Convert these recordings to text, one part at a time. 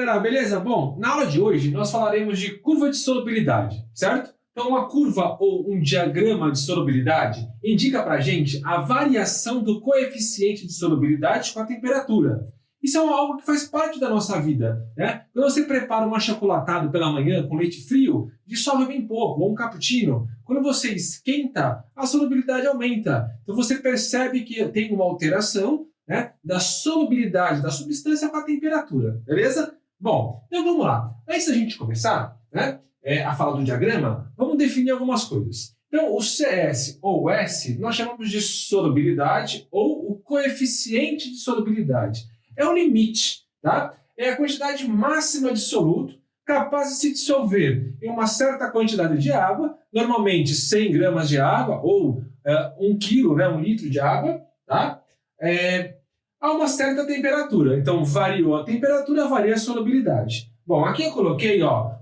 galera, beleza? Bom, na aula de hoje nós falaremos de curva de solubilidade, certo? Então uma curva ou um diagrama de solubilidade indica para a gente a variação do coeficiente de solubilidade com a temperatura. Isso é algo que faz parte da nossa vida, né? Quando você prepara um achocolatado pela manhã com leite frio, dissolve bem pouco, ou um cappuccino. Quando você esquenta, a solubilidade aumenta. Então você percebe que tem uma alteração, né, da solubilidade da substância com a temperatura, beleza? Bom, então vamos lá. Antes da gente começar, né, a falar do diagrama, vamos definir algumas coisas. Então, o CS ou o S nós chamamos de solubilidade ou o coeficiente de solubilidade. É o limite, tá? É a quantidade máxima de soluto capaz de se dissolver em uma certa quantidade de água, normalmente 100 gramas de água ou 1 quilo, né, 1 litro de água, tá? A uma certa temperatura. Então, variou a temperatura, varia a solubilidade. Bom, aqui eu coloquei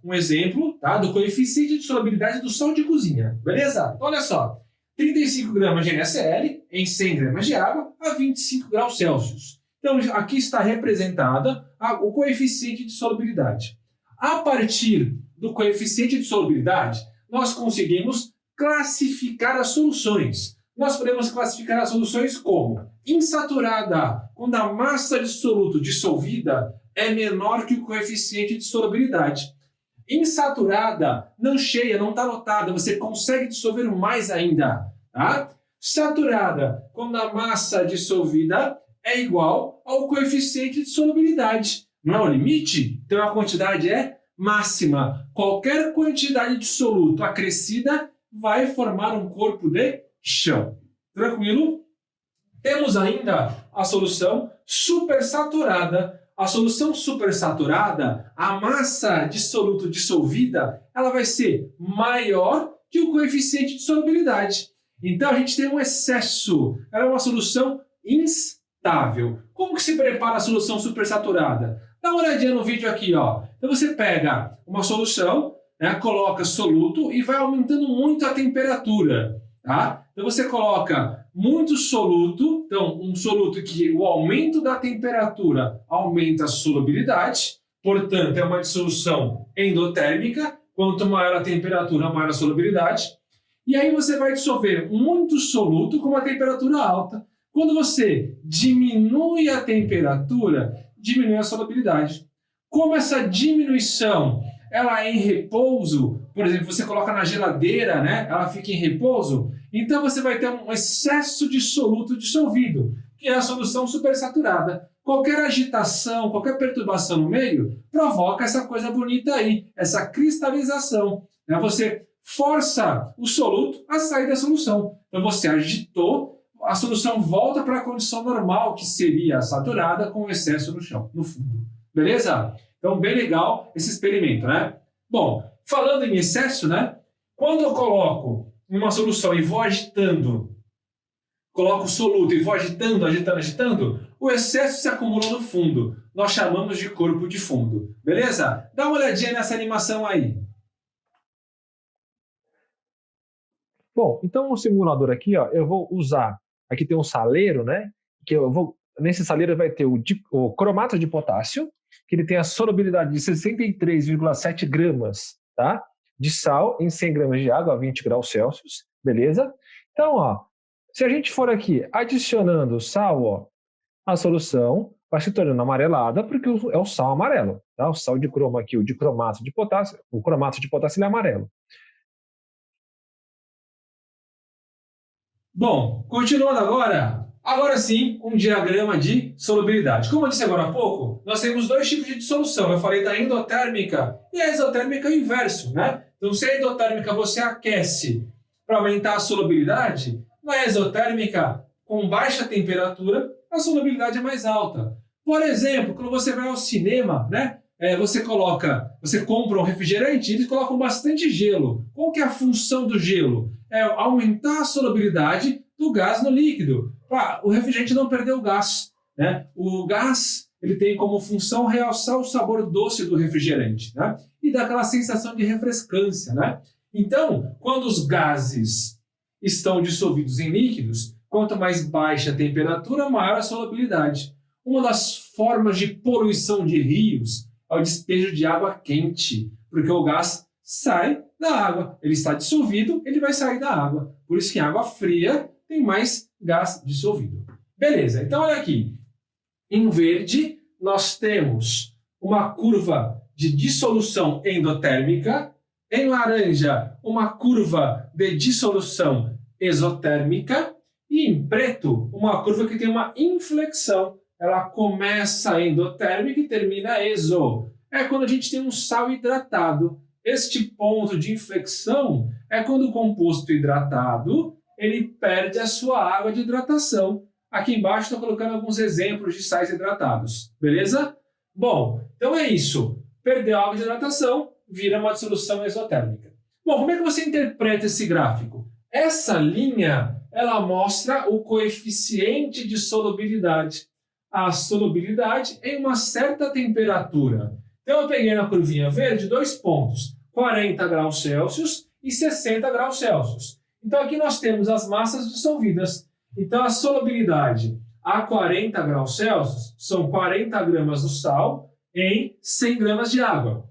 um exemplo, tá, do coeficiente de solubilidade do sal de cozinha, beleza? Então, olha só, 35 gramas de NaCl em 100 gramas de água a 25 graus Celsius. Então, aqui está representada o coeficiente de solubilidade. A partir do coeficiente de solubilidade, nós conseguimos classificar as soluções. Nós podemos classificar as soluções como insaturada, quando a massa de soluto dissolvida é menor que o coeficiente de solubilidade. Insaturada, não cheia, não está lotada, você consegue dissolver mais ainda. Tá? Saturada, quando a massa dissolvida é igual ao coeficiente de solubilidade. Não é o limite? Então a quantidade é máxima. Qualquer quantidade de soluto acrescida vai formar um corpo de chão. Tranquilo? Temos ainda a solução supersaturada. A solução supersaturada, a massa de soluto dissolvida, ela vai ser maior que o coeficiente de solubilidade. Então a gente tem um excesso. Ela é uma solução instável. Como que se prepara a solução supersaturada? Dá uma olhadinha no vídeo aqui, ó. Então você pega uma solução, né, coloca soluto e vai aumentando muito a temperatura, tá? Então você coloca muito soluto, então um soluto que o aumento da temperatura aumenta a solubilidade, portanto é uma dissolução endotérmica, quanto maior a temperatura, maior a solubilidade. E aí você vai dissolver muito soluto com uma temperatura alta. Quando você diminui a temperatura, diminui a solubilidade. Como essa diminuição ela é em repouso, por exemplo, você coloca na geladeira, né, ela fica em repouso, então você vai ter um excesso de soluto dissolvido, que é a solução supersaturada. Qualquer agitação, qualquer perturbação no meio, provoca essa coisa bonita aí, essa cristalização. Né? Você força o soluto a sair da solução. Então você agitou, a solução volta para a condição normal, que seria a saturada com excesso no chão, no fundo. Beleza? Então, bem legal esse experimento, né? Bom, falando em excesso, né? Quando eu coloco uma solução e vou agitando, coloco o soluto e vou agitando, agitando, agitando, o excesso se acumula no fundo. Nós chamamos de corpo de fundo. Beleza? Dá uma olhadinha nessa animação aí. Bom, então no simulador aqui, ó, eu vou usar, aqui tem um saleiro, né? Nesse saleiro vai ter o cromato de potássio, que ele tem a solubilidade de 63,7 gramas, tá? De sal em 100 gramas de água a 20 graus Celsius, beleza? Então, ó, se a gente for aqui adicionando sal, ó, a solução vai se tornando amarelada, porque é o sal amarelo, tá? O sal de croma aqui, o cromato de potássio, o cromato de potássio ele é amarelo. Bom, continuando agora, agora sim, um diagrama de solubilidade. Como eu disse agora há pouco, nós temos dois tipos de dissolução. Eu falei da endotérmica e a exotérmica é o inverso, né? Então, se a endotérmica você aquece para aumentar a solubilidade, na exotérmica, com baixa temperatura, a solubilidade é mais alta. Por exemplo, quando você vai ao cinema, né? Você compra um refrigerante e eles colocam bastante gelo. Qual que é a função do gelo? É aumentar a solubilidade do gás no líquido. O refrigerante não perdeu o gás, né? O gás ele tem como função realçar o sabor doce do refrigerante, né? E dar aquela sensação de refrescância, né? Então, quando os gases estão dissolvidos em líquidos, quanto mais baixa a temperatura, maior a solubilidade. Uma das formas de poluição de rios ao despejo de água quente, porque o gás sai da água. Ele está dissolvido, ele vai sair da água. Por isso que em água fria tem mais gás dissolvido. Beleza, então olha aqui. Em verde, nós temos uma curva de dissolução endotérmica. Em laranja, uma curva de dissolução exotérmica. E em preto, uma curva que tem uma inflexão. Ela começa endotérmica e termina exo. É quando a gente tem um sal hidratado. Este ponto de inflexão é quando o composto hidratado ele perde a sua água de hidratação. Aqui embaixo estou colocando alguns exemplos de sais hidratados. Beleza? Bom, então é isso. Perdeu a água de hidratação, vira uma dissolução exotérmica. Bom, como é que você interpreta esse gráfico? Essa linha, ela mostra o coeficiente de solubilidade. A solubilidade em uma certa temperatura. Então eu peguei na curvinha verde 2 pontos, 40 graus Celsius e 60 graus Celsius. Então aqui nós temos as massas dissolvidas. Então a solubilidade a 40 graus Celsius são 40 gramas do sal em 100 gramas de água.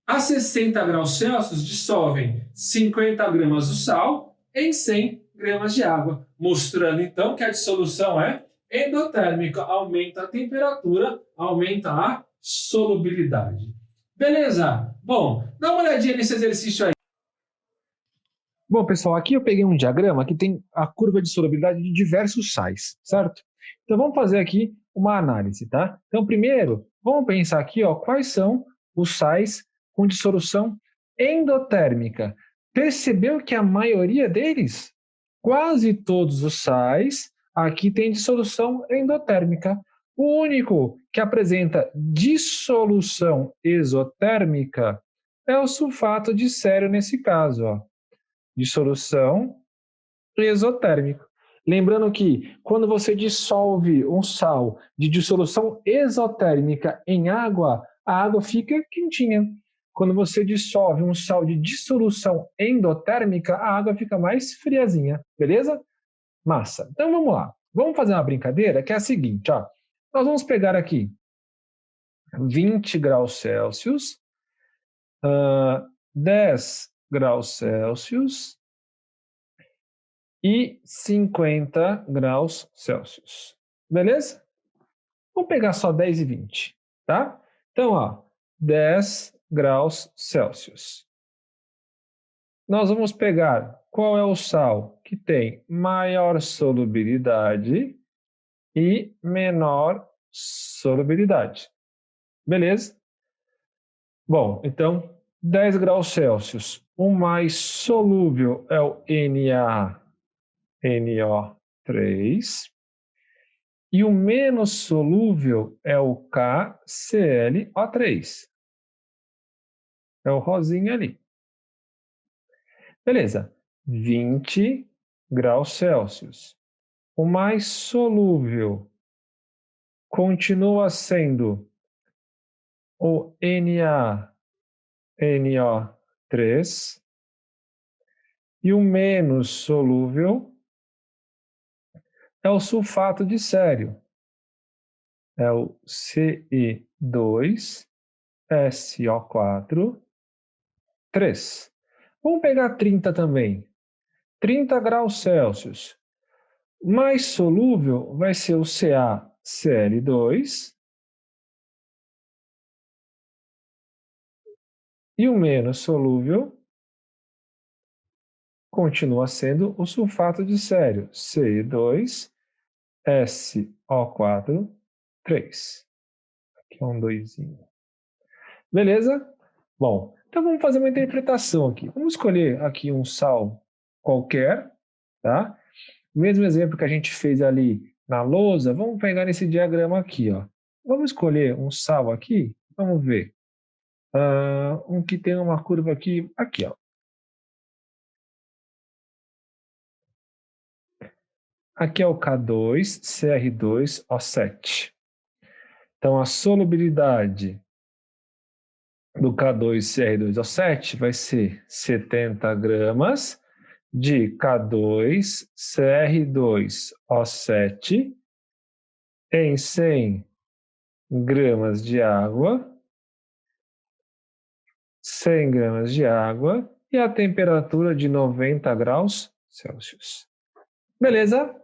A 60 graus Celsius dissolvem 50 gramas do sal em 100 gramas de água, mostrando então que a dissolução é endotérmica, aumenta a temperatura, aumenta a solubilidade. Beleza? Bom, dá uma olhadinha nesse exercício aí. Bom, pessoal, aqui eu peguei um diagrama que tem a curva de solubilidade de diversos sais, certo? Então vamos fazer aqui uma análise, tá? Então primeiro, vamos pensar aqui, ó, quais são os sais com dissolução endotérmica. Percebeu que a maioria deles, quase todos os sais, aqui tem dissolução endotérmica. O único que apresenta dissolução exotérmica é o sulfato de cério nesse caso, ó. Dissolução exotérmica. Lembrando que quando você dissolve um sal de dissolução exotérmica em água, a água fica quentinha. Quando você dissolve um sal de dissolução endotérmica, a água fica mais friazinha, beleza? Massa. Então vamos lá. Vamos fazer uma brincadeira que é a seguinte, ó. Nós vamos pegar aqui 20 graus Celsius, 10 graus Celsius e 50 graus Celsius. Beleza? Vamos pegar só 10 e 20, tá? Então, ó, 10 graus Celsius. Nós vamos pegar qual é o sal que tem maior solubilidade e menor solubilidade. Beleza? Bom, então, 10 graus Celsius. O mais solúvel é o NaNO3 e o menos solúvel é o KClO3. É o rosinha ali. Beleza. 20 graus Celsius. O mais solúvel continua sendo o NaNO3 e o menos solúvel é o sulfato de cério. É o Ce2SO4, 3. Vamos pegar 30 também. 30 graus Celsius. O mais solúvel vai ser o CaCl2 e o menos solúvel continua sendo o sulfato de cério, Ce2SO4, 3. Aqui é um 2. Beleza? Bom, então vamos fazer uma interpretação aqui. Vamos escolher aqui um sal qualquer, tá? O mesmo exemplo que a gente fez ali na lousa, vamos pegar nesse diagrama aqui, ó. Vamos escolher um sal aqui, vamos ver. Um que tem uma curva aqui, ó. Aqui é o K2CR2O7. Então, a solubilidade do K2CR2O7 vai ser 70 gramas de K2CR2O7 em 100 gramas de água 100 gramas de água e a temperatura de 90 graus Celsius. Beleza?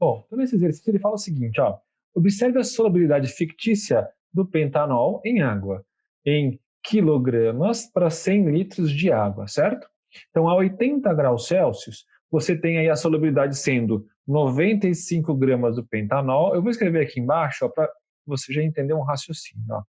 Bom, então nesse exercício ele fala o seguinte, ó, observe a solubilidade fictícia do pentanol em água, em quilogramas para 100 litros de água, certo? Então, a 80 graus Celsius, você tem aí a solubilidade sendo 95 gramas do pentanol. Eu vou escrever aqui embaixo para você já entender um raciocínio. Ó.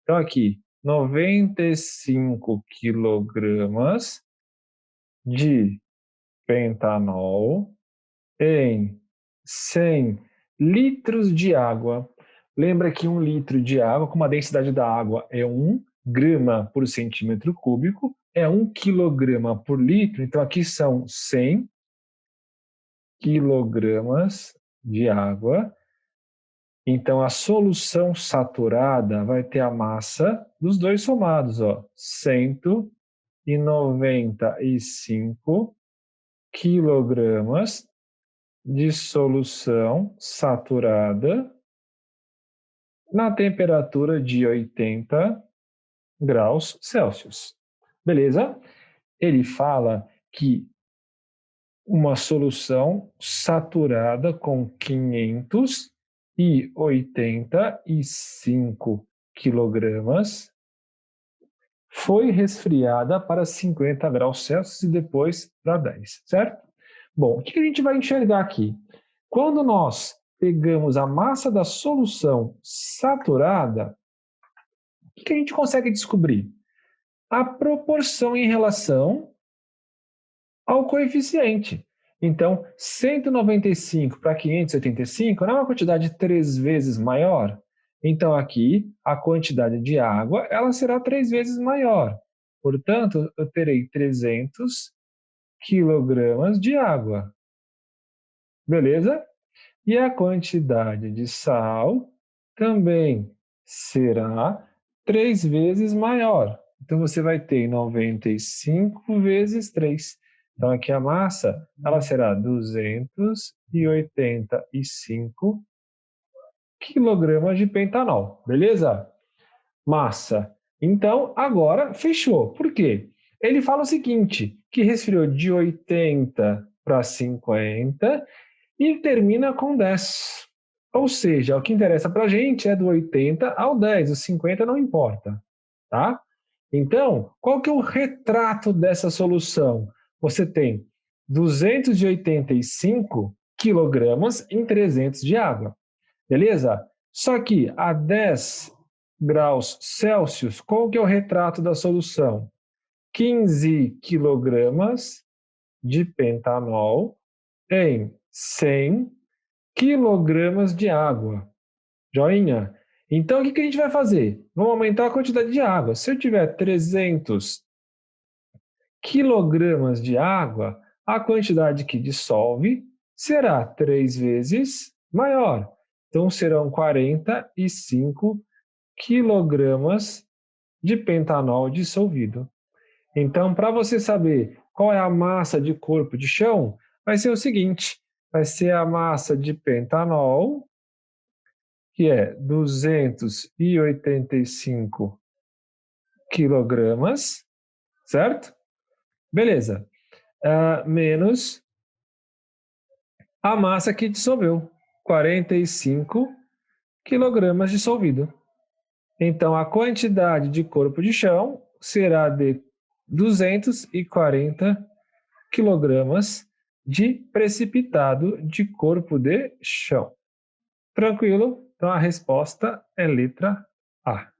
Então, aqui, 95 quilogramas de pentanol em 100 litros de água. Lembra que 1 litro de água, como a densidade da água é 1 grama por centímetro cúbico, é 1 quilograma por litro, então aqui são 100 quilogramas de água. Então a solução saturada vai ter a massa dos dois somados, ó, 195 quilogramas de solução saturada na temperatura de 80 graus Celsius. Beleza? Ele fala que uma solução saturada com 585 quilogramas foi resfriada para 50 graus Celsius e depois para 10, certo? Bom, o que a gente vai enxergar aqui? Quando nós pegamos a massa da solução saturada, o que a gente consegue descobrir? A proporção em relação ao coeficiente. Então, 195 para 585 não é uma quantidade 3 vezes maior? Então, aqui, a quantidade de água ela será 3 vezes maior. Portanto, eu terei 300 quilogramas de água. Beleza? E a quantidade de sal também será 3 vezes maior. Então, você vai ter 95 vezes 3. Então, aqui a massa ela será 285 quilogramas de pentanol. Beleza? Massa. Então, agora fechou. Por quê? Ele fala o seguinte, que resfriou de 80 para 50 e termina com 10. Ou seja, o que interessa para a gente é do 80 ao 10, o 50 não importa, tá? Então, qual que é o retrato dessa solução? Você tem 285 quilogramas em 300 de água, beleza? Só que a 10 graus Celsius, qual que é o retrato da solução? 15 quilogramas de pentanol em 100 quilogramas de água. Joinha? Então, o que a gente vai fazer? Vamos aumentar a quantidade de água. Se eu tiver 300 quilogramas de água, a quantidade que dissolve será 3 vezes maior. Então, serão 45 quilogramas de pentanol dissolvido. Então, para você saber qual é a massa de corpo de chão, vai ser o seguinte, vai ser a massa de pentanol, que é 285 quilogramas, certo? Beleza. Menos a massa que dissolveu, 45 quilogramas dissolvido. Então, a quantidade de corpo de chão será de 240 quilogramas de precipitado de corpo de chão. Tranquilo? Então, a resposta é letra A.